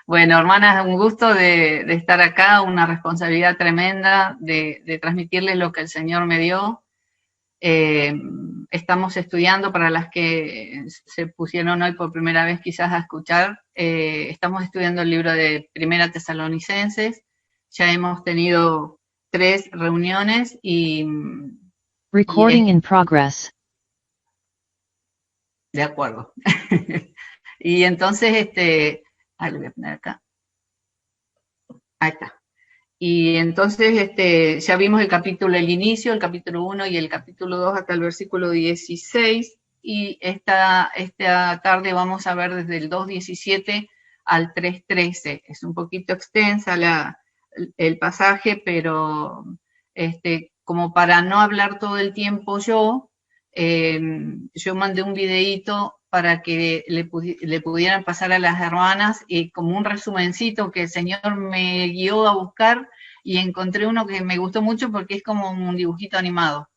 Bueno, hermanas, un gusto de estar acá, una responsabilidad tremenda de transmitirles lo que el Señor me dio. Eh, Estamos estudiando, para las que se pusieron hoy por primera vez quizás a escuchar, estamos estudiando el libro de Primera Tesalonicenses. Ya hemos tenido 3 reuniones y Recording in progress. de acuerdo. Y entonces, lo voy a poner acá. Ahí está. Y entonces ya vimos el inicio, el capítulo 1 y el capítulo 2 hasta el versículo 16. Y esta tarde vamos a ver desde el 2:17 al 3:13. Es un poquito extensa el pasaje, pero como para no hablar todo el tiempo yo mandé un videíto para que le pudieran pasar a las hermanas como un resumencito que el Señor me guió a buscar, y encontré uno que me gustó mucho porque es como un dibujito animado.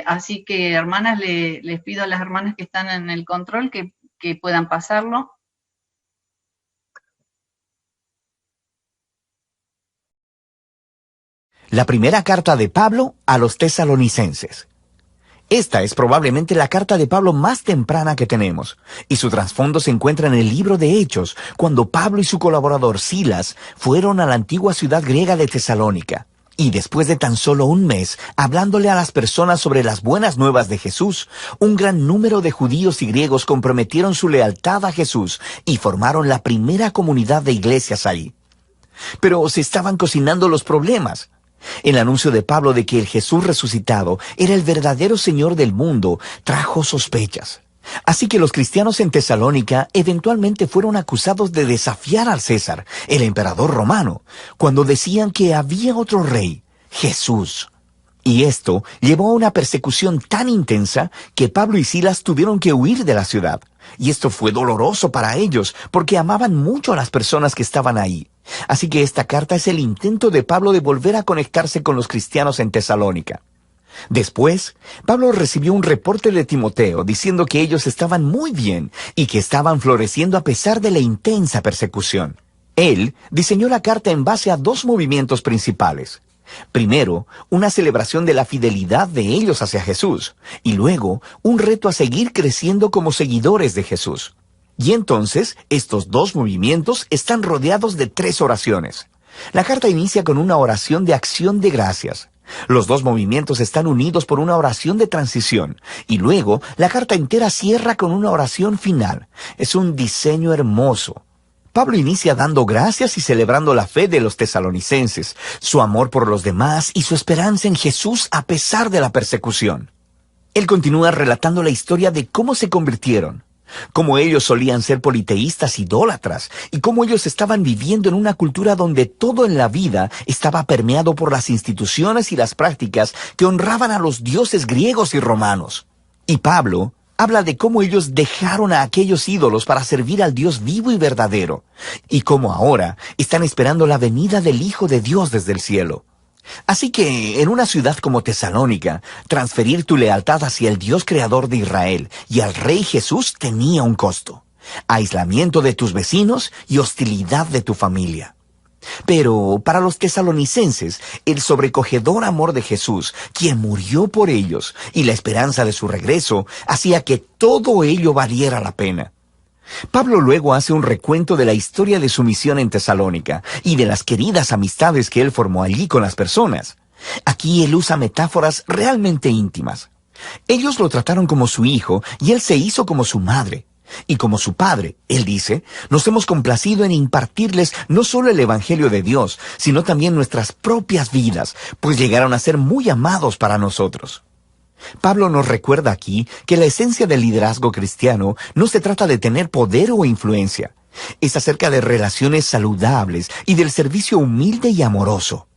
Así que, hermanas, les pido a las hermanas que están en el control que puedan pasarlo. La primera carta de Pablo a los tesalonicenses. Esta es probablemente la carta de Pablo más temprana que tenemos, y su trasfondo se encuentra en el libro de Hechos, cuando Pablo y su colaborador Silas fueron a la antigua ciudad griega de Tesalónica. Y después de tan solo un mes, hablándole a las personas sobre las buenas nuevas de Jesús, un gran número de judíos y griegos comprometieron su lealtad a Jesús y formaron la primera comunidad de iglesias ahí. Pero se estaban cocinando los problemas. El anuncio de Pablo de que el Jesús resucitado era el verdadero Señor del mundo trajo sospechas. Así que los cristianos en Tesalónica eventualmente fueron acusados de desafiar al César, el emperador romano, cuando decían que había otro rey, Jesús. Y esto llevó a una persecución tan intensa que Pablo y Silas tuvieron que huir de la ciudad. Y esto fue doloroso para ellos, porque amaban mucho a las personas que estaban ahí. Así que esta carta es el intento de Pablo de volver a conectarse con los cristianos en Tesalónica. Después, Pablo recibió un reporte de Timoteo diciendo que ellos estaban muy bien y que estaban floreciendo a pesar de la intensa persecución. Él diseñó la carta en base a 2 movimientos principales. Primero, una celebración de la fidelidad de ellos hacia Jesús, y luego, un reto a seguir creciendo como seguidores de Jesús. Y entonces, estos 2 movimientos están rodeados de 3 oraciones. La carta inicia con una oración de acción de gracias. Los 2 movimientos están unidos por una oración de transición, y luego, la carta entera cierra con una oración final. Es un diseño hermoso. Pablo inicia dando gracias y celebrando la fe de los tesalonicenses, su amor por los demás y su esperanza en Jesús a pesar de la persecución. Él continúa relatando la historia de cómo se convirtieron, cómo ellos solían ser politeístas idólatras y cómo ellos estaban viviendo en una cultura donde todo en la vida estaba permeado por las instituciones y las prácticas que honraban a los dioses griegos y romanos. Y Pablo habla de cómo ellos dejaron a aquellos ídolos para servir al Dios vivo y verdadero, y cómo ahora están esperando la venida del Hijo de Dios desde el cielo. Así que, en una ciudad como Tesalónica, transferir tu lealtad hacia el Dios creador de Israel y al Rey Jesús tenía un costo: aislamiento de tus vecinos y hostilidad de tu familia. Pero para los tesalonicenses, el sobrecogedor amor de Jesús, quien murió por ellos, y la esperanza de su regreso, hacía que todo ello valiera la pena. Pablo luego hace un recuento de la historia de su misión en Tesalónica y de las queridas amistades que él formó allí con las personas. Aquí él usa metáforas realmente íntimas. Ellos lo trataron como su hijo y él se hizo como su madre. Y como su padre, él dice, nos hemos complacido en impartirles no solo el Evangelio de Dios, sino también nuestras propias vidas, pues llegaron a ser muy amados para nosotros. Pablo nos recuerda aquí que la esencia del liderazgo cristiano no se trata de tener poder o influencia. Es acerca de relaciones saludables y del servicio humilde y amoroso.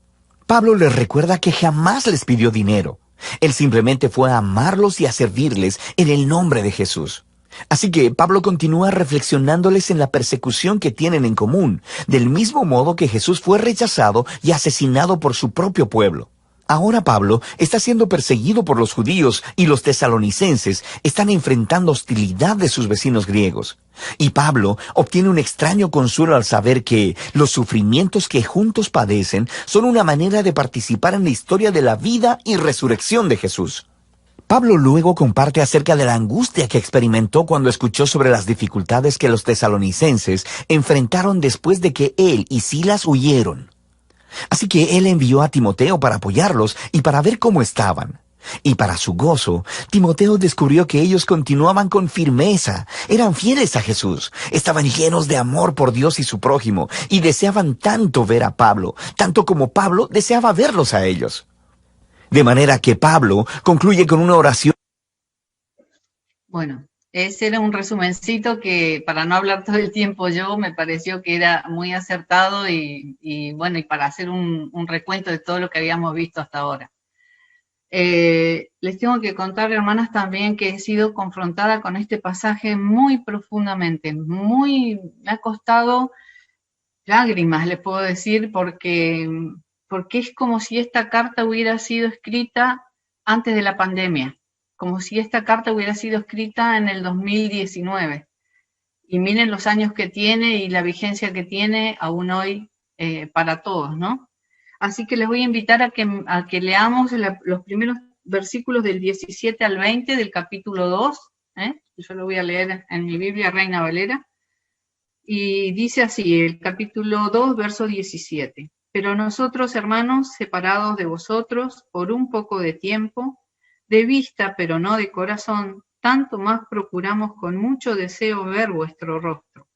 Pablo les recuerda que jamás les pidió dinero. Él simplemente fue a amarlos y a servirles en el nombre de Jesús. Así que Pablo continúa reflexionándoles en la persecución que tienen en común, del mismo modo que Jesús fue rechazado y asesinado por su propio pueblo. Ahora Pablo está siendo perseguido por los judíos y los tesalonicenses están enfrentando hostilidad de sus vecinos griegos. Y Pablo obtiene un extraño consuelo al saber que los sufrimientos que juntos padecen son una manera de participar en la historia de la vida y resurrección de Jesús. Pablo luego comparte acerca de la angustia que experimentó cuando escuchó sobre las dificultades que los tesalonicenses enfrentaron después de que él y Silas huyeron. Así que él envió a Timoteo para apoyarlos y para ver cómo estaban. Y para su gozo, Timoteo descubrió que ellos continuaban con firmeza, eran fieles a Jesús, estaban llenos de amor por Dios y su prójimo, y deseaban tanto ver a Pablo, tanto como Pablo deseaba verlos a ellos. De manera que Pablo concluye con una oración. Bueno, ese era un resumencito que, para no hablar todo el tiempo yo, me pareció que era muy acertado y bueno, y para hacer un recuento de todo lo que habíamos visto hasta ahora. Les tengo que contar, hermanas, también que he sido confrontada con este pasaje muy profundamente, me ha costado lágrimas, les puedo decir, porque es como si esta carta hubiera sido escrita antes de la pandemia, como si esta carta hubiera sido escrita en el 2019. Y miren los años que tiene y la vigencia que tiene aún hoy para todos, ¿no? Así que les voy a invitar a que leamos los primeros versículos del 17 al 20 del capítulo 2. Yo lo voy a leer en mi Biblia Reina Valera. Y dice así, el capítulo 2, verso 17. Pero nosotros, hermanos, separados de vosotros por un poco de tiempo, de vista pero no de corazón, tanto más procuramos con mucho deseo ver vuestro rostro.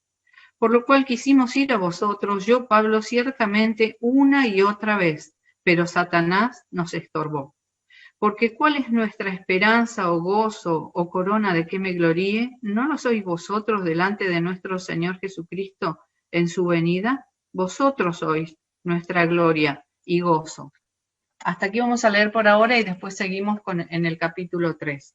Por lo cual quisimos ir a vosotros, yo, Pablo, ciertamente una y otra vez, pero Satanás nos estorbó. Porque ¿cuál es nuestra esperanza o gozo o corona de que me gloríe? ¿No lo sois vosotros delante de nuestro Señor Jesucristo en su venida? Vosotros sois nuestra gloria y gozo. Hasta aquí vamos a leer por ahora y después seguimos en el capítulo 3.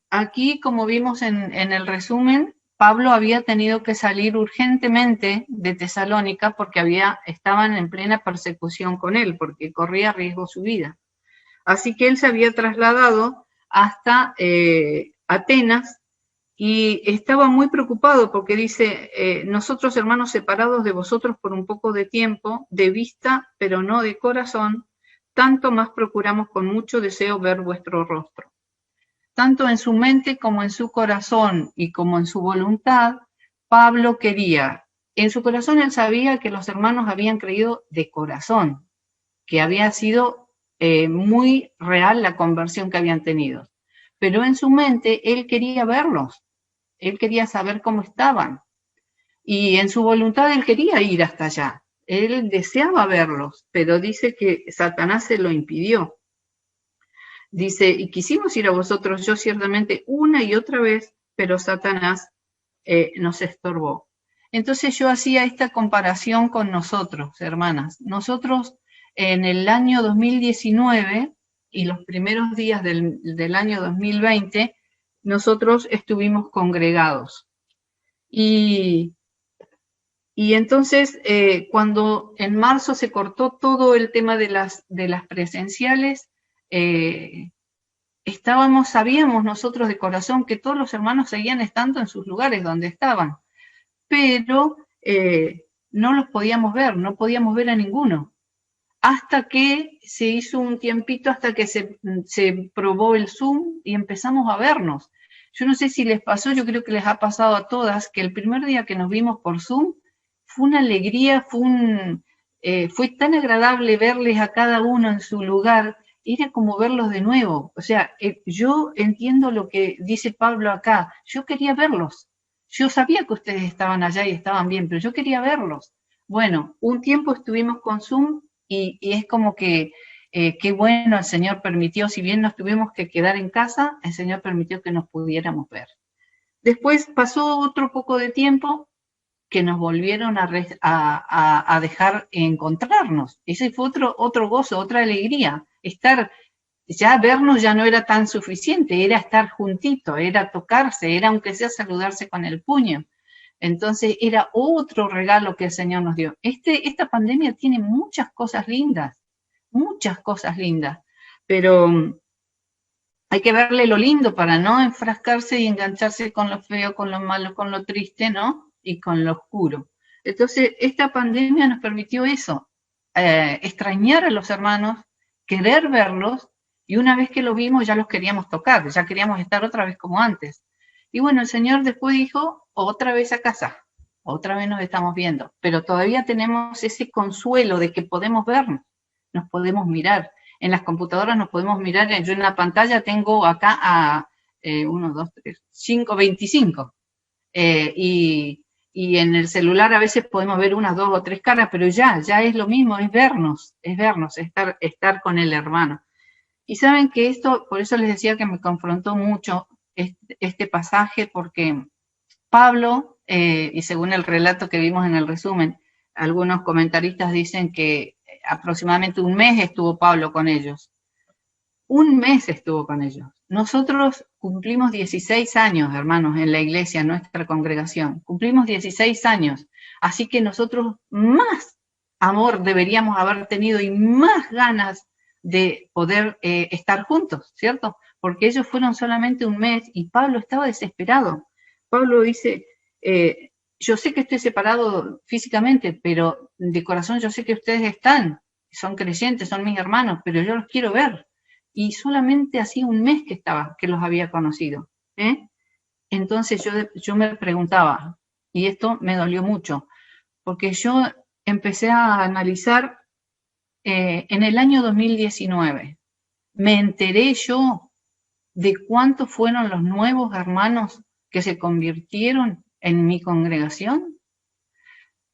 Aquí, como vimos en el resumen, Pablo había tenido que salir urgentemente de Tesalónica porque estaban en plena persecución con él, porque corría riesgo su vida. Así que él se había trasladado hasta Atenas y estaba muy preocupado porque dice, nosotros hermanos separados de vosotros por un poco de tiempo, de vista pero no de corazón, tanto más procuramos con mucho deseo ver vuestro rostro. Tanto en su mente como en su corazón y como en su voluntad, Pablo quería. En su corazón él sabía que los hermanos habían creído de corazón, que había sido muy real la conversión que habían tenido. Pero en su mente él quería verlos, él quería saber cómo estaban. Y en su voluntad él quería ir hasta allá, él deseaba verlos, pero dice que Satanás se lo impidió. Dice, y quisimos ir a vosotros, yo ciertamente una y otra vez, pero Satanás nos estorbó. Entonces yo hacía esta comparación con nosotros, hermanas. Nosotros en el año 2019 y los primeros días del año 2020, nosotros estuvimos congregados. Y entonces, cuando en marzo se cortó todo el tema de las presenciales, sabíamos nosotros de corazón que todos los hermanos seguían estando en sus lugares donde estaban, pero no los podíamos ver, no podíamos ver a ninguno, hasta que se hizo un tiempito, hasta que se probó el Zoom y empezamos a vernos. Yo no sé si les pasó, yo creo que les ha pasado a todas, que el primer día que nos vimos por Zoom fue una alegría, fue tan agradable verles a cada uno en su lugar. Era como verlos de nuevo. O sea, yo entiendo lo que dice Pablo acá. Yo quería verlos. Yo sabía que ustedes estaban allá y estaban bien, pero yo quería verlos. Bueno, un tiempo estuvimos con Zoom y es como que qué bueno, el Señor permitió, si bien nos tuvimos que quedar en casa, el Señor permitió que nos pudiéramos ver. Después pasó otro poco de tiempo que nos volvieron a dejar encontrarnos. Ese fue otro gozo, otra alegría. Vernos ya no era tan suficiente, era estar juntito, era tocarse, era aunque sea saludarse con el puño. Entonces era otro regalo que el Señor nos dio. Esta pandemia tiene muchas cosas lindas, muchas cosas lindas, pero hay que verle lo lindo para no enfrascarse y engancharse con lo feo, con lo malo, con lo triste, ¿no? Y con lo oscuro. Entonces, esta pandemia nos permitió eso, extrañar a los hermanos, querer verlos, y una vez que los vimos ya los queríamos tocar, ya queríamos estar otra vez como antes. Y bueno, el Señor después dijo, otra vez a casa, otra vez nos estamos viendo, pero todavía tenemos ese consuelo de que podemos vernos, nos podemos mirar. En las computadoras nos podemos mirar, yo en la pantalla tengo acá a 1, 2, 3, 5, 25. Y en el celular a veces podemos ver unas 2 o 3 caras, pero ya es lo mismo, es vernos, estar con el hermano. Y saben que esto, por eso les decía que me confrontó mucho este pasaje, porque Pablo, y según el relato que vimos en el resumen, algunos comentaristas dicen que aproximadamente un mes estuvo Pablo con ellos. Un mes estuvo con ellos. Nosotros cumplimos 16 años, hermanos, en la iglesia, en nuestra congregación. Cumplimos 16 años. Así que nosotros más amor deberíamos haber tenido y más ganas de poder estar juntos, ¿cierto? Porque ellos fueron solamente un mes y Pablo estaba desesperado. Pablo dice, yo sé que estoy separado físicamente, pero de corazón yo sé que ustedes están, son creyentes, son mis hermanos, pero yo los quiero ver. Y solamente hacía un mes que los había conocido. Entonces yo me preguntaba, y esto me dolió mucho, porque yo empecé a analizar en el año 2019. Me enteré yo de cuántos fueron los nuevos hermanos que se convirtieron en mi congregación.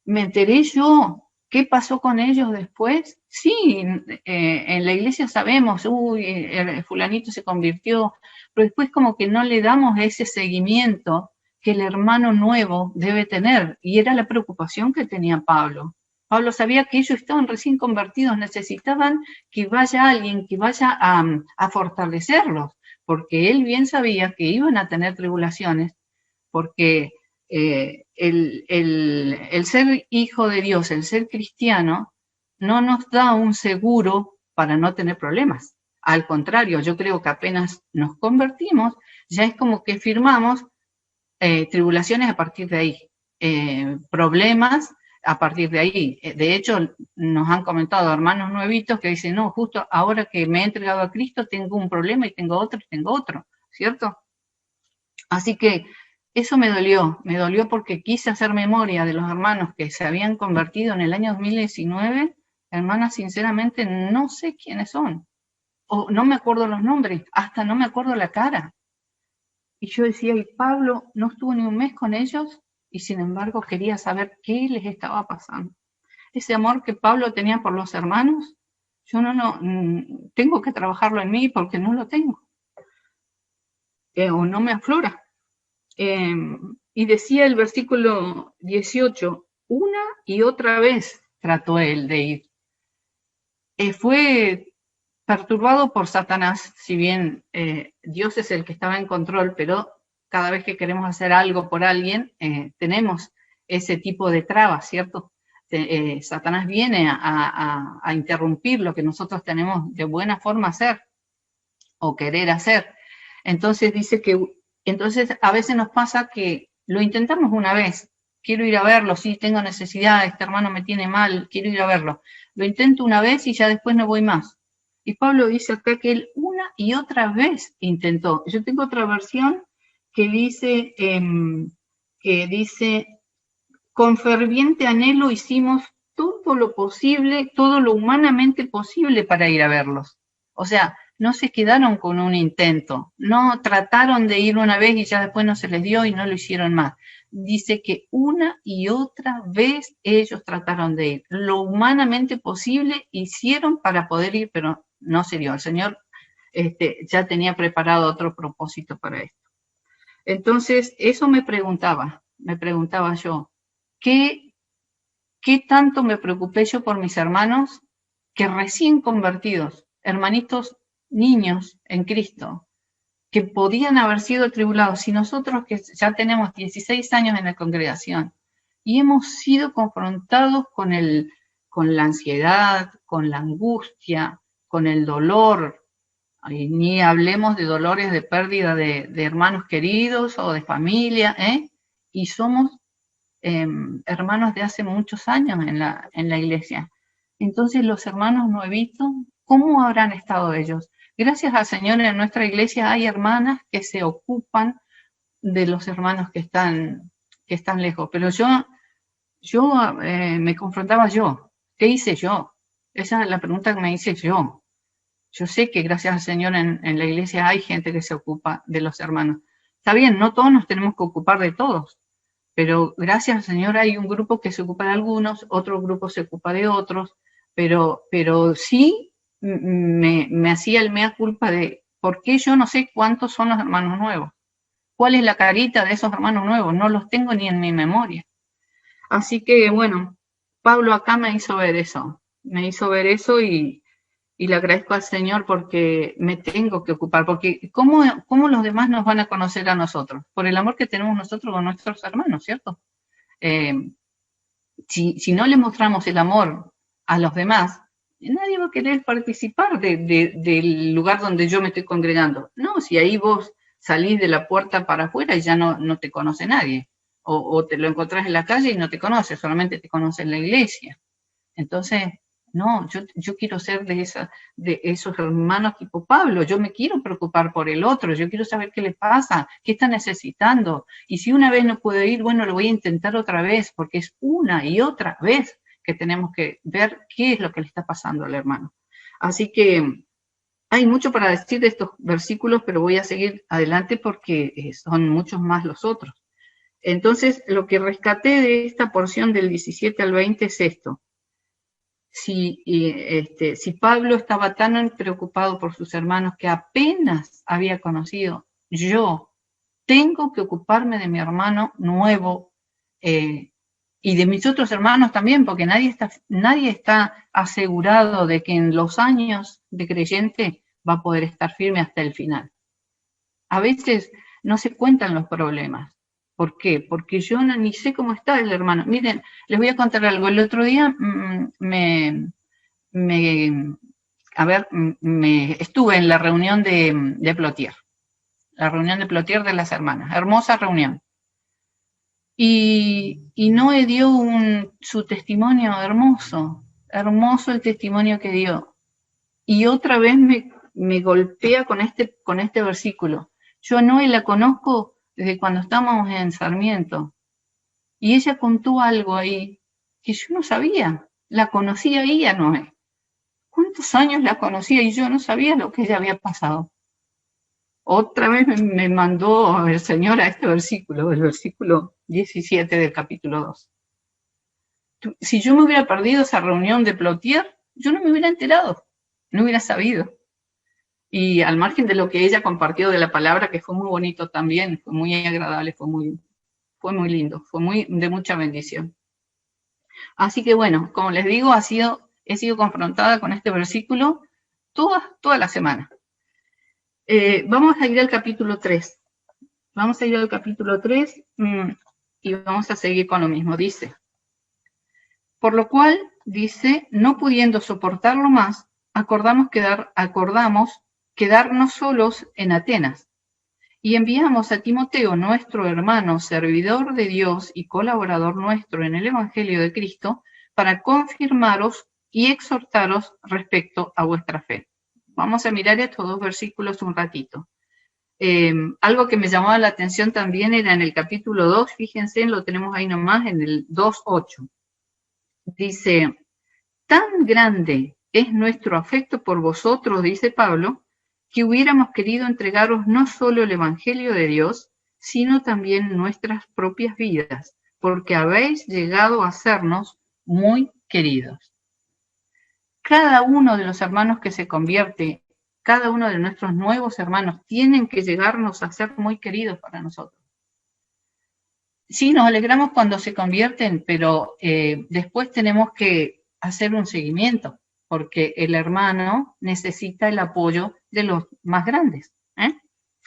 Me enteré yo qué pasó con ellos después. Sí, en la iglesia sabemos, el fulanito se convirtió, pero después como que no le damos ese seguimiento que el hermano nuevo debe tener. Y era la preocupación que tenía Pablo. Pablo sabía que ellos estaban recién convertidos, necesitaban que vaya alguien que vaya a fortalecerlos, porque él bien sabía que iban a tener tribulaciones, porque el ser hijo de Dios, el ser cristiano, no nos da un seguro para no tener problemas. Al contrario, yo creo que apenas nos convertimos, ya es como que firmamos tribulaciones a partir de ahí, problemas a partir de ahí. De hecho, nos han comentado hermanos nuevitos que dicen, no, justo ahora que me he entregado a Cristo tengo un problema y tengo otro, ¿cierto? Así que eso me dolió porque quise hacer memoria de los hermanos que se habían convertido en el año 2019. Hermanas, sinceramente no sé quiénes son, o no me acuerdo los nombres, hasta no me acuerdo la cara. Y yo decía, y Pablo no estuvo ni un mes con ellos, y sin embargo quería saber qué les estaba pasando. Ese amor que Pablo tenía por los hermanos, yo tengo que trabajarlo en mí porque no lo tengo, o no me aflora. Y decía el versículo 18, una y otra vez trató él de ir. Fue perturbado por Satanás, si bien Dios es el que estaba en control, pero cada vez que queremos hacer algo por alguien, tenemos ese tipo de trabas, ¿cierto? Satanás viene a interrumpir lo que nosotros tenemos de buena forma hacer o querer hacer. Entonces dice que, a veces nos pasa que lo intentamos una vez, quiero ir a verlo, sí, tengo necesidad, este hermano me tiene mal, quiero ir a verlo. Lo intento una vez y ya después no voy más. Y Pablo dice acá que él una y otra vez intentó. Yo tengo otra versión que dice, con ferviente anhelo hicimos todo lo posible, todo lo humanamente posible para ir a verlos. O sea, no se quedaron con un intento, no trataron de ir una vez y ya después no se les dio y no lo hicieron más. Dice que una y otra vez ellos trataron de ir. Lo humanamente posible hicieron para poder ir, pero no se dio. El Señor ya tenía preparado otro propósito para esto. Entonces, eso me preguntaba yo, ¿qué tanto me preocupé yo por mis hermanos que recién convertidos, hermanitos niños en Cristo, que podían haber sido tribulados, si nosotros que ya tenemos 16 años en la congregación y hemos sido confrontados con la ansiedad, con la angustia, con el dolor. Y ni hablemos de dolores de pérdida de hermanos queridos o de familia, y somos hermanos de hace muchos años en la iglesia. Entonces los hermanos nuevitos, ¿cómo habrán estado ellos? Gracias al Señor, en nuestra iglesia hay hermanas que se ocupan de los hermanos que están lejos, pero yo me confrontaba yo. ¿Qué hice yo? Esa es la pregunta que me hice yo. Yo sé que gracias al Señor en la iglesia hay gente que se ocupa de los hermanos. Está bien, no todos nos tenemos que ocupar de todos, pero gracias al Señor hay un grupo que se ocupa de algunos, otro grupo se ocupa de otros, pero sí me hacía el mea culpa de por qué yo no sé cuántos son los hermanos nuevos. ¿Cuál es la carita de esos hermanos nuevos? No los tengo ni en mi memoria. Así que, bueno, Pablo acá me hizo ver eso y le agradezco al Señor porque me tengo que ocupar, porque ¿cómo los demás nos van a conocer a nosotros? Por el amor que tenemos nosotros con nuestros hermanos, ¿cierto? Si no le mostramos el amor a los demás, nadie va a querer participar del lugar donde yo me estoy congregando. No, si ahí vos salís de la puerta para afuera y ya no te conoce nadie, o te lo encontrás en la calle y no te conoce, solamente te conoce en la iglesia. Entonces, no, yo quiero ser de esos hermanos tipo Pablo, yo me quiero preocupar por el otro, yo quiero saber qué le pasa, qué está necesitando, y si una vez no puedo ir, bueno, lo voy a intentar otra vez, porque es una y otra vez que tenemos que ver qué es lo que le está pasando al hermano. Así que hay mucho para decir de estos versículos, pero voy a seguir adelante porque son muchos más los otros. Entonces, lo que rescaté de esta porción del 17 al 20 es esto. Si Pablo estaba tan preocupado por sus hermanos que apenas había conocido, yo tengo que ocuparme de mi hermano nuevo y de mis otros hermanos también, porque nadie está asegurado de que en los años de creyente va a poder estar firme hasta el final. A veces no se cuentan los problemas. ¿Por qué? Porque yo ni sé cómo está el hermano. Miren, les voy a contar algo. El otro día estuve en la reunión de Plotier. La reunión de Plotier de las hermanas. Hermosa reunión. Y Noé dio su testimonio hermoso. Hermoso el testimonio que dio. Y otra vez me golpea con este versículo. Yo a Noé la conozco desde cuando estábamos en Sarmiento. Y ella contó algo ahí que yo no sabía. La conocía ahí a Noé. ¿Cuántos años la conocía y yo no sabía lo que ella había pasado? Otra vez me mandó el Señor a este versículo, el versículo 17 del capítulo 2. Si yo me hubiera perdido esa reunión de Plotier, yo no me hubiera enterado, no hubiera sabido. Y al margen de lo que ella compartió de la palabra, que fue muy bonito también, fue muy agradable, fue muy lindo, fue de mucha bendición. Así que bueno, como les digo, he sido confrontada con este versículo toda la semana. Vamos a ir al capítulo 3. Vamos a ir al capítulo 3 y vamos a seguir con lo mismo. Dice, por lo cual, dice, no pudiendo soportarlo más, acordamos quedarnos solos en Atenas. Y enviamos a Timoteo, nuestro hermano, servidor de Dios y colaborador nuestro en el Evangelio de Cristo, para confirmaros y exhortaros respecto a vuestra fe. Vamos a mirar estos dos versículos un ratito. Algo que me llamaba la atención también era en el capítulo 2, fíjense, lo tenemos ahí nomás, en el 2:8. Dice, tan grande es nuestro afecto por vosotros, dice Pablo, que hubiéramos querido entregaros no solo el Evangelio de Dios, sino también nuestras propias vidas, porque habéis llegado a sernos muy queridos. Cada uno de los hermanos que se convierte, cada uno de nuestros nuevos hermanos, tienen que llegarnos a ser muy queridos para nosotros. Sí, nos alegramos cuando se convierten, pero después tenemos que hacer un seguimiento, porque el hermano necesita el apoyo de los más grandes.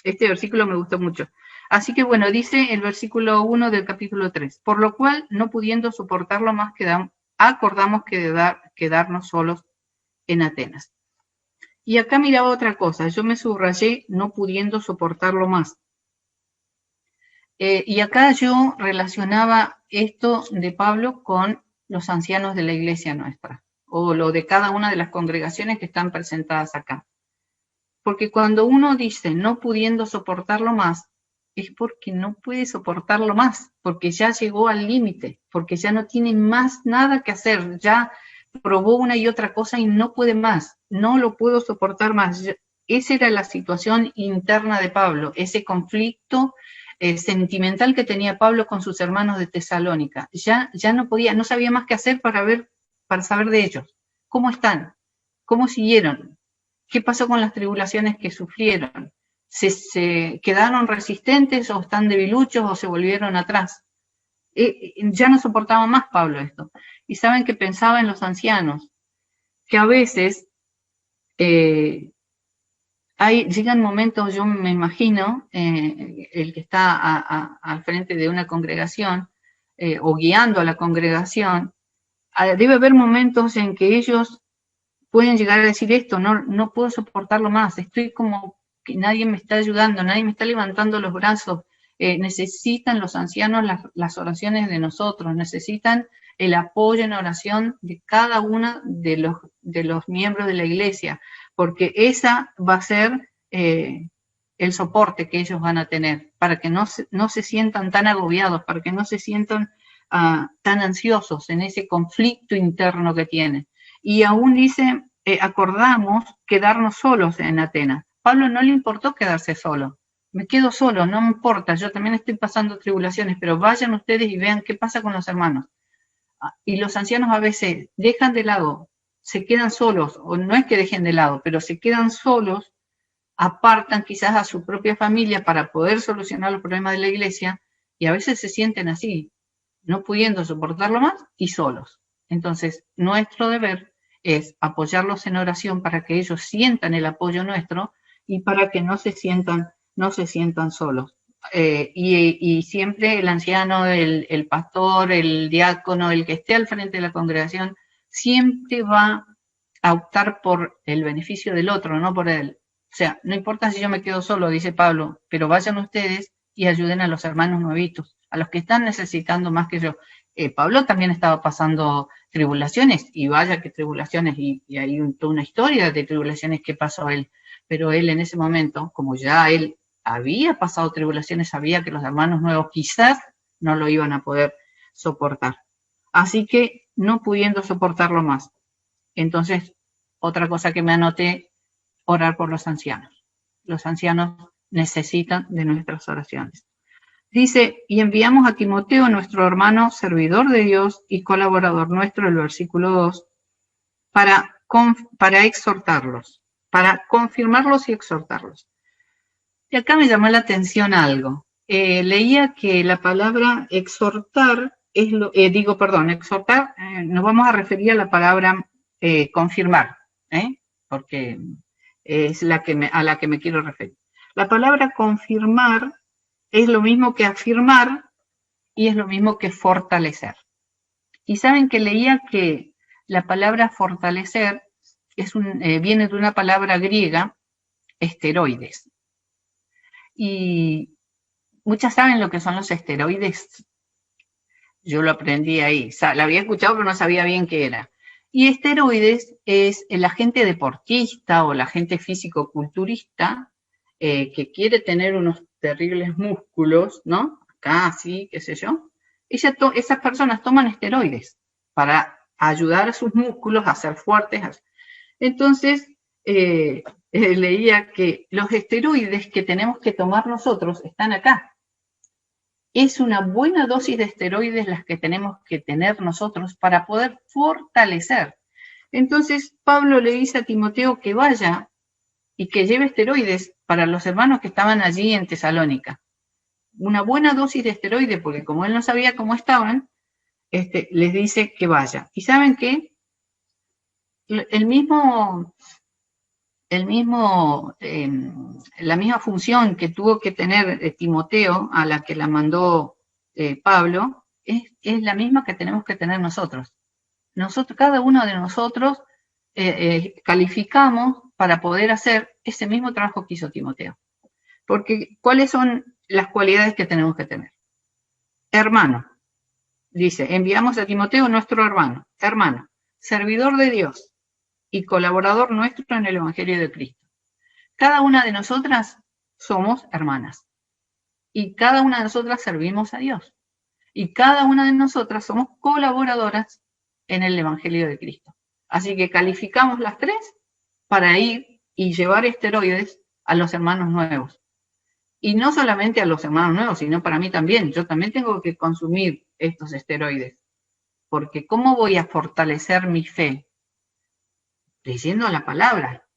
Este versículo me gustó mucho. Así que bueno, dice el versículo 1 del capítulo 3, por lo cual, no pudiendo soportarlo más, acordamos quedarnos solos en Atenas. Y acá miraba otra cosa, yo me subrayé no pudiendo soportarlo más. Y acá yo relacionaba esto de Pablo con los ancianos de la iglesia nuestra, o lo de cada una de las congregaciones que están presentadas acá. Porque cuando uno dice no pudiendo soportarlo más, es porque no puede soportarlo más, porque ya llegó al límite, porque ya no tiene más nada que hacer, ya probó una y otra cosa y no puede más, no lo puedo soportar más. Esa era la situación interna de Pablo, ese conflicto sentimental que tenía Pablo con sus hermanos de Tesalónica. Ya no podía, no sabía más qué hacer para saber de ellos. ¿Cómo están? ¿Cómo siguieron? ¿Qué pasó con las tribulaciones que sufrieron? ¿Se quedaron resistentes o están debiluchos o se volvieron atrás? Ya no soportaba más Pablo esto. Y saben que pensaba en los ancianos, que a veces llegan momentos, yo me imagino, el que está al frente de una congregación o guiando a la congregación, debe haber momentos en que ellos pueden llegar a decir esto, no puedo soportarlo más, estoy como que nadie me está ayudando, nadie me está levantando los brazos, necesitan los ancianos las oraciones de nosotros, necesitan el apoyo en oración de cada uno de los miembros de la iglesia, porque esa va a ser el soporte que ellos van a tener, para que no se sientan tan agobiados, para que no se sientan tan ansiosos en ese conflicto interno que tienen. Y aún dice, acordamos quedarnos solos en Atenas. Pablo no le importó quedarse solo. Me quedo solo, no me importa, yo también estoy pasando tribulaciones, pero vayan ustedes y vean qué pasa con los hermanos. Y los ancianos a veces dejan de lado, se quedan solos, o no es que dejen de lado, pero se quedan solos, apartan quizás a su propia familia para poder solucionar los problemas de la iglesia, y a veces se sienten así, no pudiendo soportarlo más y solos. Entonces, nuestro deber es apoyarlos en oración para que ellos sientan el apoyo nuestro y para que no se sientan solos. Y siempre el anciano, el pastor, el diácono, el que esté al frente de la congregación, siempre va a optar por el beneficio del otro, no por él. O sea, no importa si yo me quedo solo, dice Pablo, pero vayan ustedes y ayuden a los hermanos nuevitos, a los que están necesitando más que yo. Pablo también estaba pasando tribulaciones, y vaya que tribulaciones, y hay toda una historia de tribulaciones que pasó él, pero él en ese momento, como ya él había pasado tribulaciones, sabía que los hermanos nuevos quizás no lo iban a poder soportar. Así que no pudiendo soportarlo más. Entonces, otra cosa que me anoté, orar por los ancianos. Los ancianos necesitan de nuestras oraciones. Dice, y enviamos a Timoteo, nuestro hermano, servidor de Dios y colaborador nuestro, el versículo 2, para exhortarlos, para confirmarlos y exhortarlos. Y acá me llamó la atención algo. Leía que la palabra exhortar, exhortar, nos vamos a referir a la palabra confirmar, porque es a la que me quiero referir. La palabra confirmar es lo mismo que afirmar y es lo mismo que fortalecer. Y saben que leía que la palabra fortalecer viene de una palabra griega, esteroides. Y muchas saben lo que son los esteroides. Yo lo aprendí ahí. La había escuchado, pero no sabía bien qué era. Y esteroides es el agente deportista o el agente físico-culturista que quiere tener unos terribles músculos, ¿no? Acá, así, qué sé yo. Esas personas toman esteroides para ayudar a sus músculos a ser fuertes. Entonces, leía que los esteroides que tenemos que tomar nosotros están acá. Es una buena dosis de esteroides las que tenemos que tener nosotros para poder fortalecer. Entonces, Pablo le dice a Timoteo que vaya y que lleve esteroides para los hermanos que estaban allí en Tesalónica. Una buena dosis de esteroides, porque como él no sabía cómo estaban, les dice que vaya. ¿Y saben qué? La misma función que tuvo que tener Timoteo, a la que la mandó Pablo, es la misma que tenemos que tener nosotros. nosotros, cada uno de nosotros calificamos para poder hacer ese mismo trabajo que hizo Timoteo. Porque, ¿cuáles son las cualidades que tenemos que tener? Hermano, dice, enviamos a Timoteo, nuestro hermano, servidor de Dios y colaborador nuestro en el Evangelio de Cristo. Cada una de nosotras somos hermanas y cada una de nosotras servimos a Dios y cada una de nosotras somos colaboradoras en el Evangelio de Cristo. Así que calificamos las tres para ir y llevar esteroides a los hermanos nuevos. Y no solamente a los hermanos nuevos, sino para mí también. Yo también tengo que consumir estos esteroides. Porque ¿cómo voy a fortalecer mi fe? Leyendo la palabra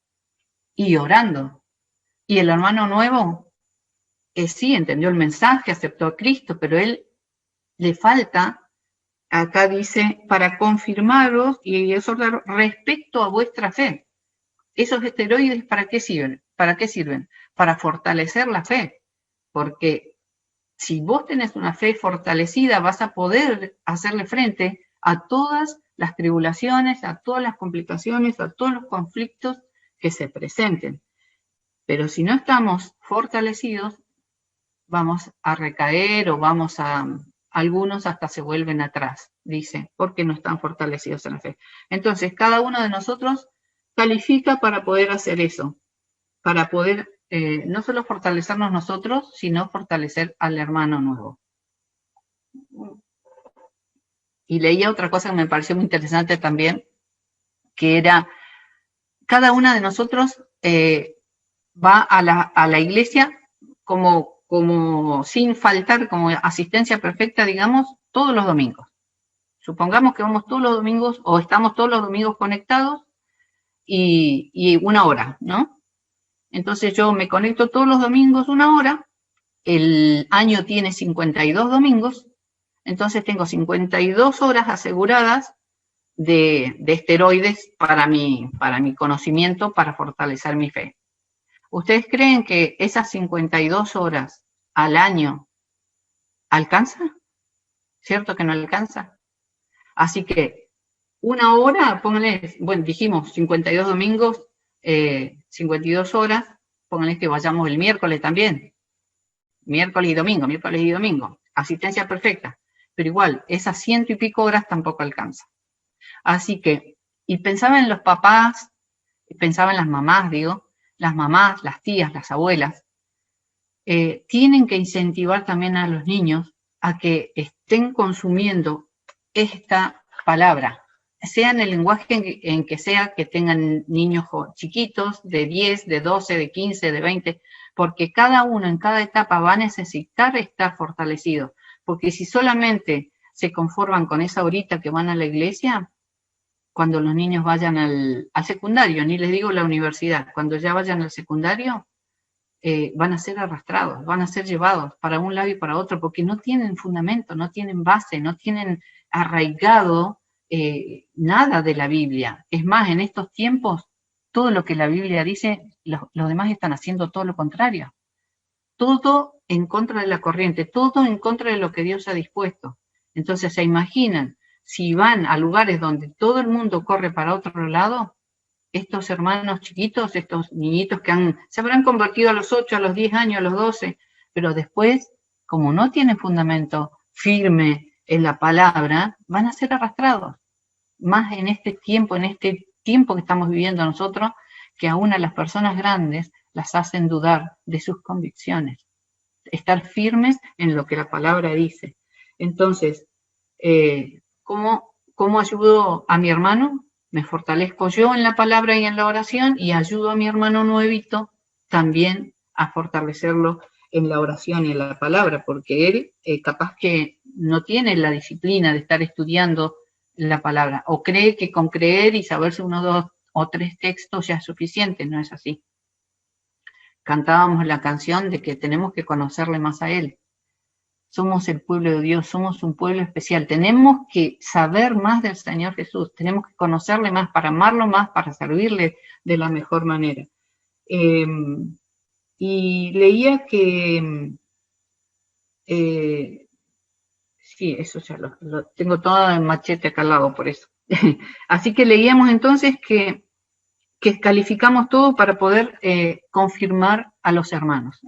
y orando. Y el hermano nuevo, sí, entendió el mensaje, aceptó a Cristo, pero él le falta, acá dice, para confirmaros y exhortaros respecto a vuestra fe. ¿Esos esteroides para qué sirven? ¿Para qué sirven? Para fortalecer la fe. Porque si vos tenés una fe fortalecida, vas a poder hacerle frente a todas las tribulaciones, a todas las complicaciones, a todos los conflictos que se presenten. Pero si no estamos fortalecidos, vamos a recaer o algunos hasta se vuelven atrás, dice, porque no están fortalecidos en la fe. Entonces, cada uno de nosotros califica para poder hacer eso, para poder no solo fortalecernos nosotros, sino fortalecer al hermano nuevo. Y leía otra cosa que me pareció muy interesante también, que era, cada una de nosotros va a la iglesia como sin faltar, como asistencia perfecta, digamos, todos los domingos. Supongamos que vamos todos los domingos, o estamos todos los domingos conectados, y una hora, ¿no? Entonces yo me conecto todos los domingos una hora, el año tiene 52 domingos, entonces tengo 52 horas aseguradas de esteroides para mi conocimiento, para fortalecer mi fe. ¿Ustedes creen que esas 52 horas al año alcanza? ¿Cierto que no alcanza? Así que una hora, pónganle, bueno, dijimos 52 domingos, 52 horas, pónganle que vayamos el miércoles también. Miércoles y domingo. Asistencia perfecta. Pero igual, esas 100 y pico horas tampoco alcanza. Así que, y pensaba en los papás, pensaba en las mamás, las mamás, las tías, las abuelas, tienen que incentivar también a los niños a que estén consumiendo esta palabra, sea en el lenguaje en que sea, que tengan niños chiquitos, de 10, de 12, de 15, de 20, porque cada uno en cada etapa va a necesitar estar fortalecido, porque si solamente se conforman con esa horita que van a la iglesia, cuando los niños vayan al secundario, ni les digo la universidad, cuando ya vayan al secundario, van a ser arrastrados, van a ser llevados para un lado y para otro, porque no tienen fundamento, no tienen base, no tienen arraigado nada de la Biblia. Es más, en estos tiempos, todo lo que la Biblia dice, los demás están haciendo todo lo contrario. Todo en contra de la corriente, todo en contra de lo que Dios ha dispuesto. Entonces, ¿se imaginan? Si van a lugares donde todo el mundo corre para otro lado, estos hermanos chiquitos, estos niñitos que se habrán convertido a los 8, a los 10 años, a los 12, pero después, como no tienen fundamento firme en la palabra, van a ser arrastrados. Más en este tiempo que estamos viviendo nosotros, que aún a las personas grandes las hacen dudar de sus convicciones. Estar firmes en lo que la palabra dice. Entonces, ¿cómo ayudo a mi hermano? Me fortalezco yo en la palabra y en la oración y ayudo a mi hermano nuevito también a fortalecerlo en la oración y en la palabra, porque él capaz que no tiene la disciplina de estar estudiando la palabra, o cree que con creer y saberse 1, 2 o 3 textos ya es suficiente. No es así. Cantábamos la canción de que tenemos que conocerle más a él. Somos el pueblo de Dios, somos un pueblo especial. Tenemos que saber más del Señor Jesús, tenemos que conocerle más, para amarlo más, para servirle de la mejor manera. Y leía que Sí, eso ya lo tengo todo en machete acá al lado, por eso. Así que leíamos entonces que calificamos todo para poder confirmar a los hermanos,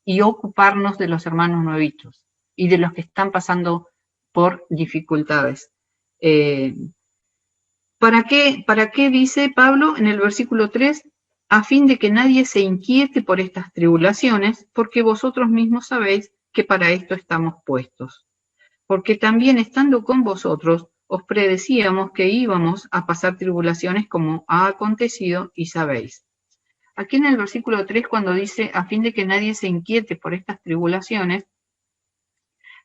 y ocuparnos de los hermanos nuevitos y de los que están pasando por dificultades. ¿Para qué dice Pablo en el versículo 3? A fin de que nadie se inquiete por estas tribulaciones, porque vosotros mismos sabéis que para esto estamos puestos. Porque también estando con vosotros, os predecíamos que íbamos a pasar tribulaciones como ha acontecido y sabéis. Aquí en el versículo 3, cuando dice, a fin de que nadie se inquiete por estas tribulaciones,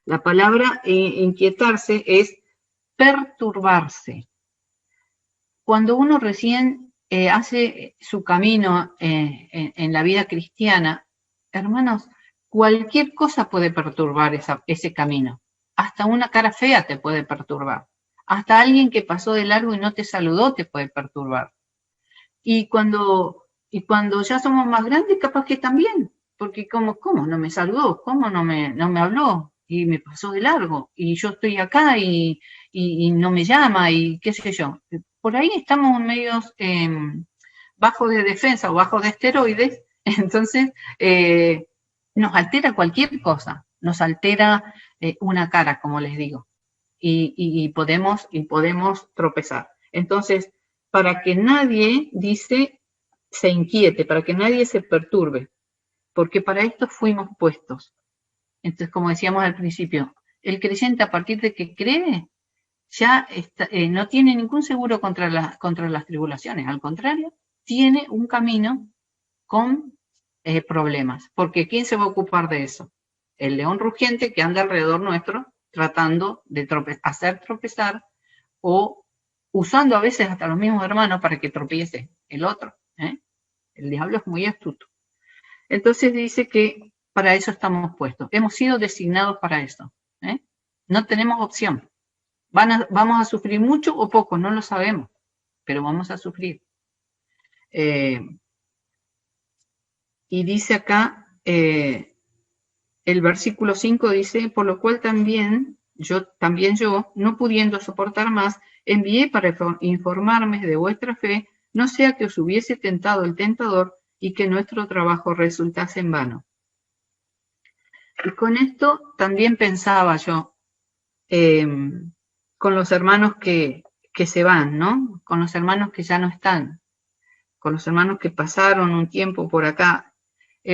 la palabra inquietarse es perturbarse. Cuando uno recién hace su camino en la vida cristiana, hermanos, cualquier cosa puede perturbar ese camino. Hasta una cara fea te puede perturbar. Hasta alguien que pasó de largo y no te saludó te puede perturbar. Y cuando ya somos más grandes, capaz que también. Porque ¿cómo no me saludó? ¿Cómo no me habló? Y me pasó de largo. Y yo estoy acá y no me llama y qué sé yo. Por ahí estamos medios bajos de defensa o bajos de esteroides. Entonces, nos altera cualquier cosa. Nos altera una cara, como les digo. Y podemos tropezar. Entonces, para que nadie, dice, se inquiete, para que nadie se perturbe, porque para esto fuimos puestos. Entonces, como decíamos al principio, el creyente a partir de que cree, ya no tiene ningún seguro contra las tribulaciones, al contrario, tiene un camino con problemas, porque ¿quién se va a ocupar de eso? El león rugiente que anda alrededor nuestro, tratando de hacer tropezar o usando a veces hasta los mismos hermanos para que tropiece el otro. El diablo es muy astuto. Entonces dice que para eso estamos puestos. Hemos sido designados para eso. No tenemos opción. Vamos a sufrir mucho o poco, no lo sabemos, pero vamos a sufrir. Y dice acá, el versículo 5 dice, por lo cual también yo, no pudiendo soportar más, envié para informarme de vuestra fe, no sea que os hubiese tentado el tentador y que nuestro trabajo resultase en vano. Y con esto también pensaba yo, con los hermanos que se van, ¿no? Con los hermanos que ya no están, con los hermanos que pasaron un tiempo por acá.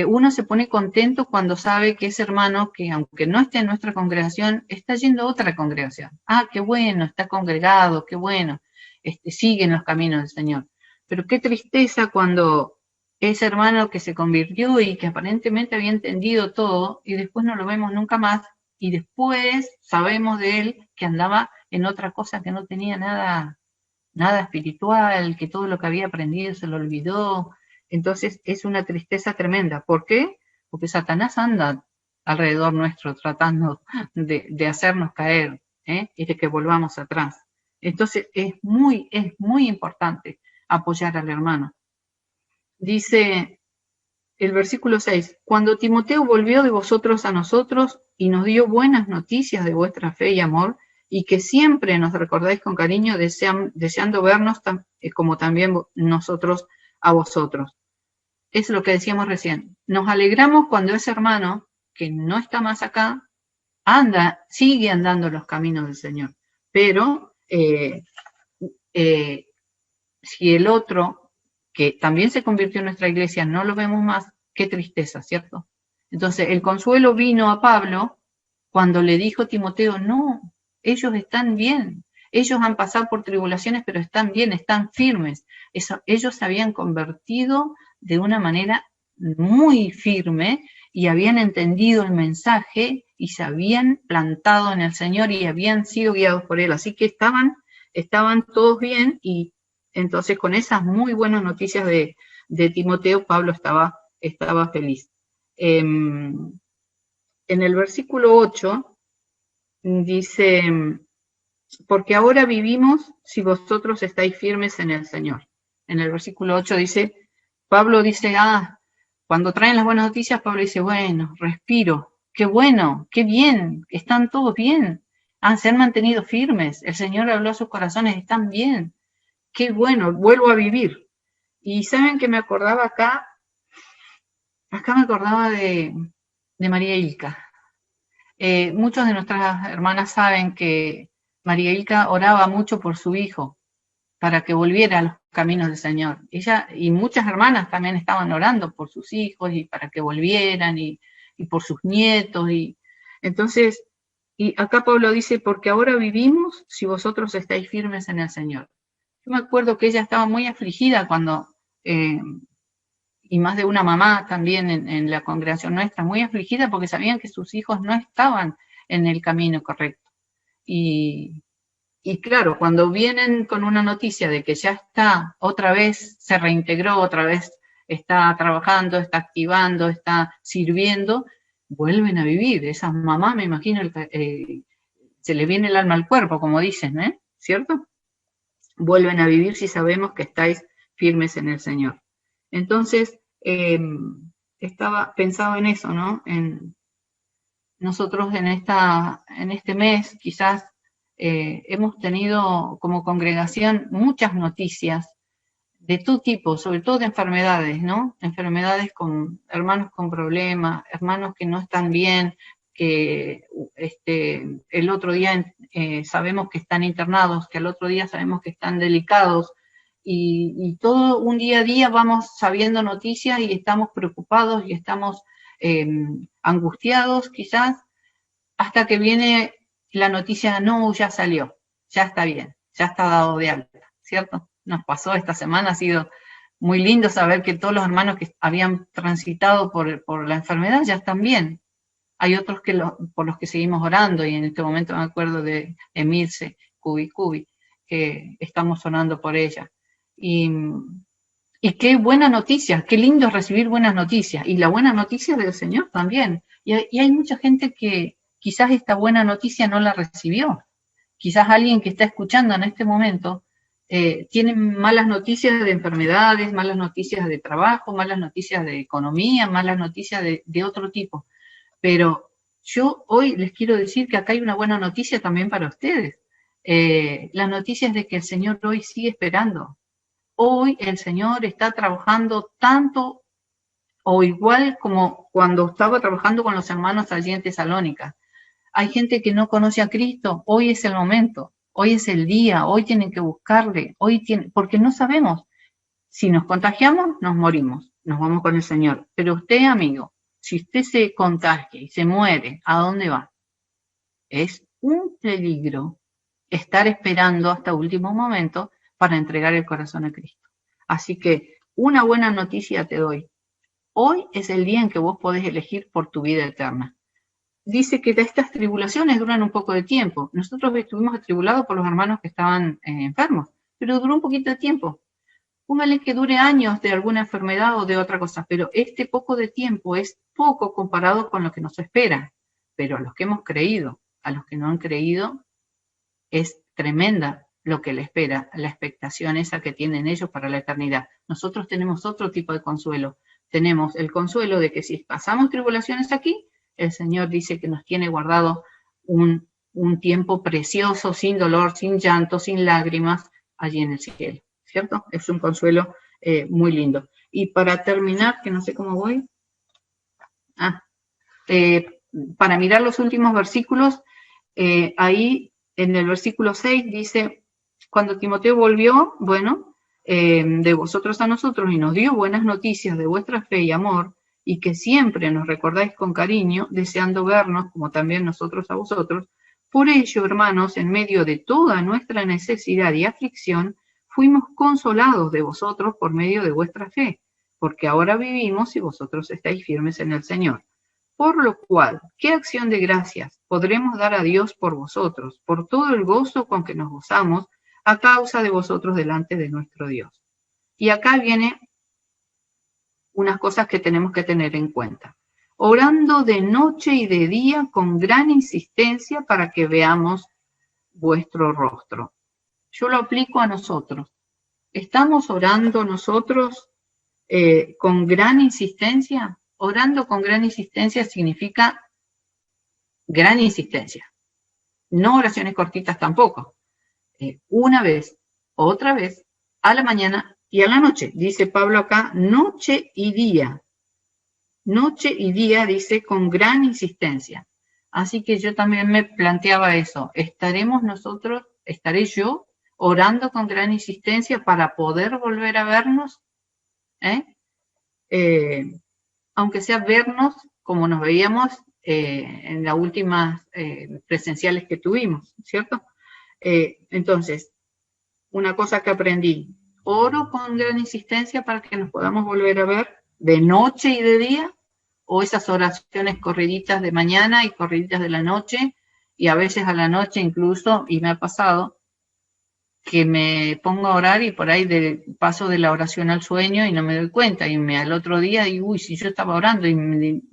Uno se pone contento cuando sabe que ese hermano, que aunque no esté en nuestra congregación, está yendo a otra congregación. Ah, qué bueno, está congregado, qué bueno, sigue en los caminos del Señor. Pero qué tristeza cuando ese hermano que se convirtió y que aparentemente había entendido todo, y después no lo vemos nunca más, y después sabemos de él que andaba en otra cosa que no tenía nada espiritual, que todo lo que había aprendido se lo olvidó. Entonces es una tristeza tremenda. ¿Por qué? Porque Satanás anda alrededor nuestro tratando de hacernos caer, y de que volvamos atrás. Entonces es muy importante apoyar al hermano. Dice el versículo 6, cuando Timoteo volvió de vosotros a nosotros y nos dio buenas noticias de vuestra fe y amor, y que siempre nos recordáis con cariño, deseando vernos como también nosotros a vosotros. Es lo que decíamos recién. Nos alegramos cuando ese hermano, que no está más acá, sigue andando los caminos del Señor. Pero si el otro, que también se convirtió en nuestra iglesia, no lo vemos más, qué tristeza, ¿cierto? Entonces, el consuelo vino a Pablo cuando le dijo Timoteo, no, ellos están bien, ellos han pasado por tribulaciones, pero están bien, están firmes. Ellos se habían convertido de una manera muy firme y habían entendido el mensaje y se habían plantado en el Señor y habían sido guiados por Él. Así que estaban todos bien, y entonces con esas muy buenas noticias de Timoteo, Pablo estaba feliz. En el versículo 8 dice, porque ahora vivimos si vosotros estáis firmes en el Señor. En el versículo 8 dice, Pablo dice, cuando traen las buenas noticias, Pablo dice, bueno, respiro, qué bueno, qué bien, están todos bien. se han mantenido firmes, el Señor habló a sus corazones, están bien, qué bueno, vuelvo a vivir. Y saben que me acordaba acá me acordaba de María Ilka. Muchos de nuestras hermanas saben que María Ilka oraba mucho por su hijo, para que volviera a los caminos del Señor. Ella y muchas hermanas también estaban orando por sus hijos y para que volvieran y por sus nietos. Y entonces, y acá Pablo dice, porque ahora vivimos si vosotros estáis firmes en el Señor. Yo me acuerdo que ella estaba muy afligida cuando, y más de una mamá también en la congregación nuestra, muy afligida porque sabían que sus hijos no estaban en el camino correcto. Y claro, cuando vienen con una noticia de que ya está, otra vez se reintegró, otra vez está trabajando, está activando, está sirviendo, vuelven a vivir. Esas mamás, me imagino, se le viene el alma al cuerpo, como dicen, ¿cierto? Vuelven a vivir si sabemos que estáis firmes en el Señor. Entonces, pensaba en eso, ¿no? Nosotros en este mes, quizás, hemos tenido como congregación muchas noticias de todo tipo, sobre todo de enfermedades, ¿no? Enfermedades con hermanos con problemas, hermanos que no están bien, que el otro día sabemos que están internados, que al otro día sabemos que están delicados, y todo un día a día vamos sabiendo noticias y estamos preocupados y estamos angustiados quizás, hasta que viene la noticia, no, ya salió, ya está bien, ya está dado de alta, ¿cierto? Nos pasó esta semana, ha sido muy lindo saber que todos los hermanos que habían transitado por la enfermedad ya están bien. Hay otros por los que seguimos orando, y en este momento me acuerdo de Emilce, Cubi, que estamos orando por ella. Y qué buena noticia, qué lindo recibir buenas noticias, y la buena noticia del Señor también. Y hay mucha gente que quizás esta buena noticia no la recibió. Quizás alguien que está escuchando en este momento tiene malas noticias de enfermedades, malas noticias de trabajo, malas noticias de economía, malas noticias de otro tipo. Pero yo hoy les quiero decir que acá hay una buena noticia también para ustedes. La noticia es de que el Señor hoy sigue esperando. Hoy el Señor está trabajando tanto o igual como cuando estaba trabajando con los hermanos allí en Tesalónica. Hay gente que no conoce a Cristo, hoy es el momento, hoy es el día, hoy tienen que buscarle, porque no sabemos. Si nos contagiamos, nos morimos, nos vamos con el Señor. Pero usted, amigo, si usted se contagia y se muere, ¿a dónde va? Es un peligro estar esperando hasta último momento para entregar el corazón a Cristo. Así que una buena noticia te doy. Hoy es el día en que vos podés elegir por tu vida eterna. Dice que estas tribulaciones duran un poco de tiempo. Nosotros estuvimos atribulados por los hermanos que estaban enfermos, pero duró un poquito de tiempo. Póngale que dure años de alguna enfermedad o de otra cosa, pero este poco de tiempo es poco comparado con lo que nos espera. Pero a los que hemos creído, a los que no han creído, es tremenda lo que le espera, la expectación esa que tienen ellos para la eternidad. Nosotros tenemos otro tipo de consuelo. Tenemos el consuelo de que si pasamos tribulaciones aquí, el Señor dice que nos tiene guardado un tiempo precioso, sin dolor, sin llanto, sin lágrimas, allí en el cielo, ¿cierto? Es un consuelo muy lindo. Y para terminar, que no sé cómo voy, para mirar los últimos versículos, ahí en el versículo 6 dice, cuando Timoteo volvió, de vosotros a nosotros y nos dio buenas noticias de vuestra fe y amor, y que siempre nos recordáis con cariño, deseando vernos, como también nosotros a vosotros. Por ello, hermanos, en medio de toda nuestra necesidad y aflicción, fuimos consolados de vosotros por medio de vuestra fe, porque ahora vivimos y vosotros estáis firmes en el Señor. Por lo cual, ¿qué acción de gracias podremos dar a Dios por vosotros, por todo el gozo con que nos gozamos a causa de vosotros delante de nuestro Dios? Y acá viene unas cosas que tenemos que tener en cuenta. Orando de noche y de día con gran insistencia para que veamos vuestro rostro. Yo lo aplico a nosotros. ¿Estamos orando nosotros con gran insistencia? Orando con gran insistencia significa gran insistencia. no oraciones cortitas tampoco. Una vez, otra vez, a la mañana y a la noche. Dice Pablo acá, noche y día. Noche y día, dice, con gran insistencia. Así que yo también me planteaba eso. ¿Estaré yo orando con gran insistencia para poder volver a vernos? Aunque sea vernos como nos veíamos en las últimas presenciales que tuvimos, ¿cierto? Entonces, una cosa que aprendí, oro con gran insistencia para que nos podamos volver a ver de noche y de día, o esas oraciones corriditas de mañana y corriditas de la noche, y a veces a la noche incluso, y me ha pasado, que me pongo a orar y por ahí paso de la oración al sueño y no me doy cuenta, y al otro día digo, uy, si yo estaba orando y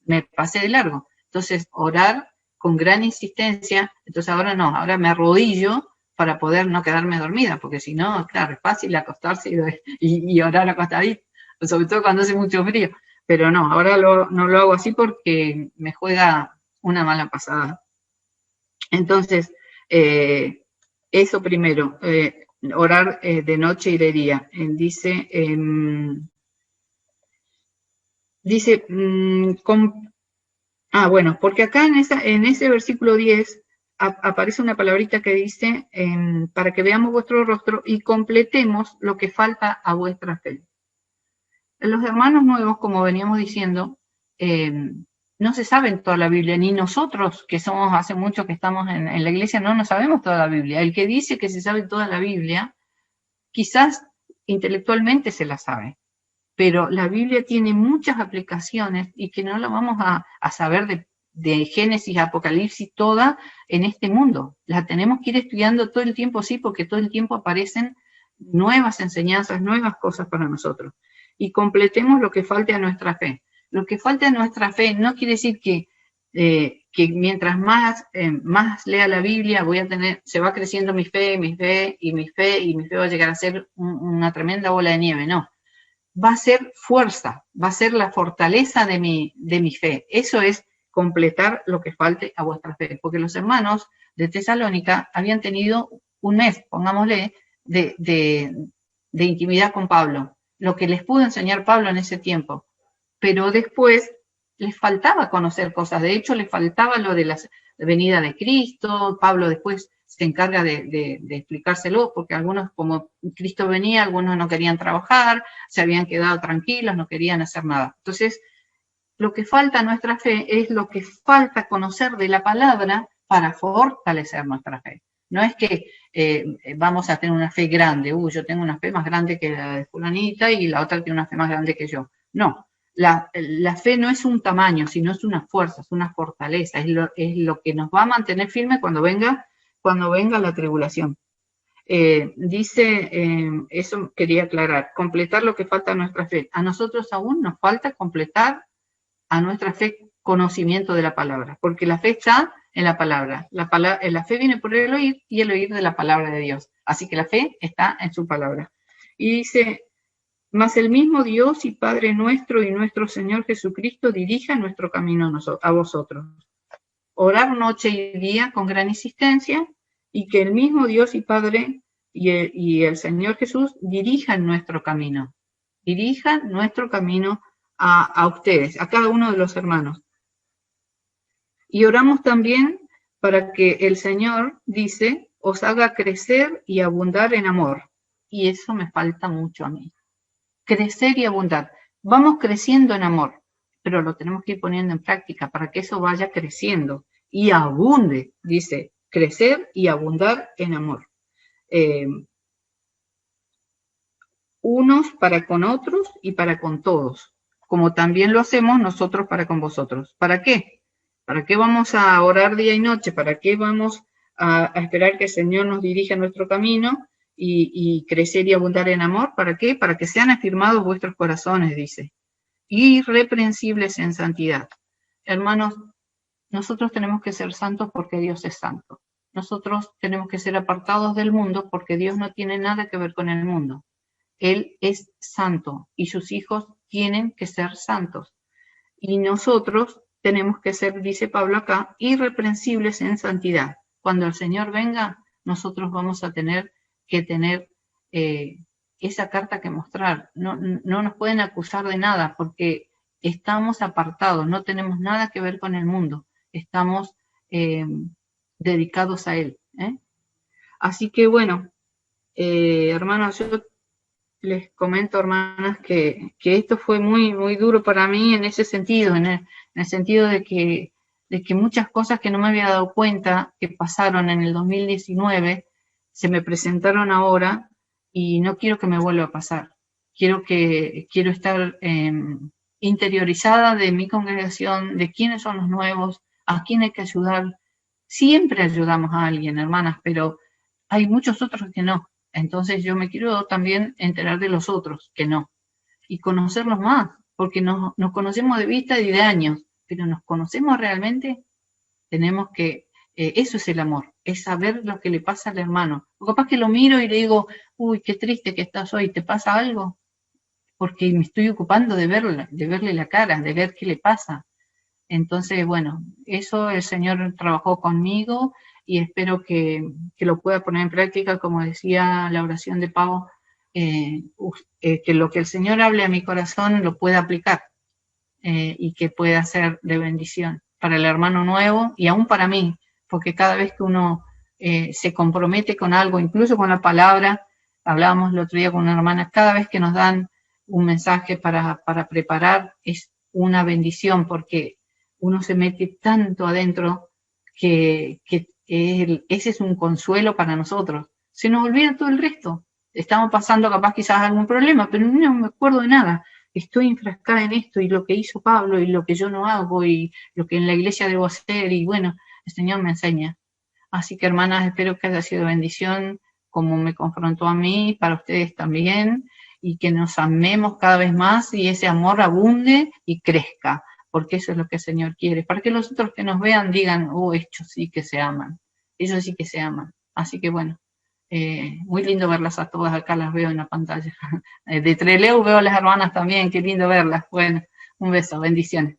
me pasé de largo. Entonces, orar con gran insistencia, entonces ahora no, ahora me arrodillo para poder no quedarme dormida, porque si no, claro, es fácil acostarse y orar acostadito, sobre todo cuando hace mucho frío. Pero no, ahora no lo hago así porque me juega una mala pasada. Entonces, eso primero, orar de noche y de día. Bueno, porque acá en ese versículo 10 aparece una palabrita que dice, para que veamos vuestro rostro y completemos lo que falta a vuestra fe. Los hermanos nuevos, como veníamos diciendo, no se saben toda la Biblia, ni nosotros, que somos hace mucho que estamos en la iglesia, no nos sabemos toda la Biblia. El que dice que se sabe toda la Biblia, quizás intelectualmente se la sabe, pero la Biblia tiene muchas aplicaciones y que no la vamos a saber de Génesis a Apocalipsis toda en este mundo. La tenemos que ir estudiando todo el tiempo, sí, porque todo el tiempo aparecen nuevas enseñanzas, nuevas cosas para nosotros. Y completemos lo que falte a nuestra fe. Lo que falte a nuestra fe no quiere decir que mientras más lea la Biblia se va creciendo mi fe va a llegar a ser una tremenda bola de nieve, no. Va a ser fuerza, va a ser la fortaleza de mi fe. Eso es completar lo que falte a vuestra fe. Porque los hermanos de Tesalónica habían tenido un mes, pongámosle, de intimidad con Pablo. Lo que les pudo enseñar Pablo en ese tiempo. Pero después les faltaba conocer cosas. De hecho, les faltaba lo de la venida de Cristo. Pablo después se encarga de explicárselo, porque algunos, como Cristo venía, algunos no querían trabajar, se habían quedado tranquilos, no querían hacer nada. Entonces, lo que falta a nuestra fe es lo que falta conocer de la palabra para fortalecer nuestra fe. No es que vamos a tener una fe grande, yo tengo una fe más grande que la de fulanita y la otra tiene una fe más grande que yo. No, la fe no es un tamaño, sino es una fuerza, es una fortaleza, es lo que nos va a mantener firme cuando venga la tribulación. Eso quería aclarar, completar lo que falta a nuestra fe. A nosotros aún nos falta completar a nuestra fe conocimiento de la palabra, porque la fe está en la palabra. La fe viene por el oír y el oír de la palabra de Dios. Así que la fe está en su palabra. Y dice, mas el mismo Dios y Padre nuestro y nuestro Señor Jesucristo dirija nuestro camino a vosotros. Orar noche y día con gran insistencia y que el mismo Dios y Padre y el Señor Jesús dirijan nuestro camino. Dirijan nuestro camino a ustedes, a cada uno de los hermanos. Y oramos también para que el Señor, dice, os haga crecer y abundar en amor. Y eso me falta mucho a mí. Crecer y abundar. Vamos creciendo en amor, pero lo tenemos que ir poniendo en práctica para que eso vaya creciendo y abunde, dice, crecer y abundar en amor. Unos para con otros y para con todos, como también lo hacemos nosotros para con vosotros. ¿Para qué? ¿Para qué vamos a orar día y noche? ¿Para qué vamos a esperar que el Señor nos dirija nuestro camino y crecer y abundar en amor? ¿Para qué? Para que sean afirmados vuestros corazones, dice. Irreprensibles en santidad. Hermanos, nosotros tenemos que ser santos porque Dios es santo. Nosotros tenemos que ser apartados del mundo porque Dios no tiene nada que ver con el mundo. Él es santo y sus hijos tienen que ser santos. Y nosotros tenemos que ser, dice Pablo acá, irreprensibles en santidad. cuando el Señor venga, nosotros vamos a tener que tener esa carta que mostrar. No nos pueden acusar de nada porque estamos apartados, no tenemos nada que ver con el mundo, estamos dedicados a Él. Así que bueno, hermanos, yo les comento, hermanas, que esto fue muy, muy duro para mí en ese sentido, en el sentido de que muchas cosas que no me había dado cuenta que pasaron en el 2019 se me presentaron ahora y no quiero que me vuelva a pasar. Quiero estar interiorizada de mi congregación, de quiénes son los nuevos, a quién hay que ayudar. Siempre ayudamos a alguien, hermanas, pero hay muchos otros que no. Entonces yo me quiero también enterar de los otros que no. Y conocerlos más, porque nos conocemos de vista y de años, pero ¿nos conocemos realmente? Tenemos que, eso es el amor, es saber lo que le pasa al hermano. O capaz que lo miro y le digo, uy, qué triste que estás hoy, ¿te pasa algo? Porque me estoy ocupando de verle la cara, de ver qué le pasa. Entonces, bueno, eso el Señor trabajó conmigo y espero que lo pueda poner en práctica, como decía la oración de Pau, que lo que el Señor hable a mi corazón lo pueda aplicar y que pueda ser de bendición para el hermano nuevo y aún para mí, porque cada vez que uno se compromete con algo, incluso con la palabra, hablábamos el otro día con una hermana, cada vez que nos dan un mensaje para preparar es una bendición, porque uno se mete tanto adentro que ese es un consuelo para nosotros. Se nos olvida todo el resto. Estamos pasando capaz quizás algún problema, pero no me acuerdo de nada. Estoy enfrascada en esto y lo que hizo Pablo y lo que yo no hago y lo que en la iglesia debo hacer y bueno, el Señor me enseña. Así que hermanas, espero que haya sido bendición como me confrontó a mí, para ustedes también, y que nos amemos cada vez más y ese amor abunde y crezca, porque eso es lo que el Señor quiere, para que los otros que nos vean digan, oh, ellos sí que se aman, ellos sí que se aman. Así que bueno, muy lindo verlas a todas, acá las veo en la pantalla. De Trelew veo a las hermanas también, qué lindo verlas. Bueno, un beso, bendiciones.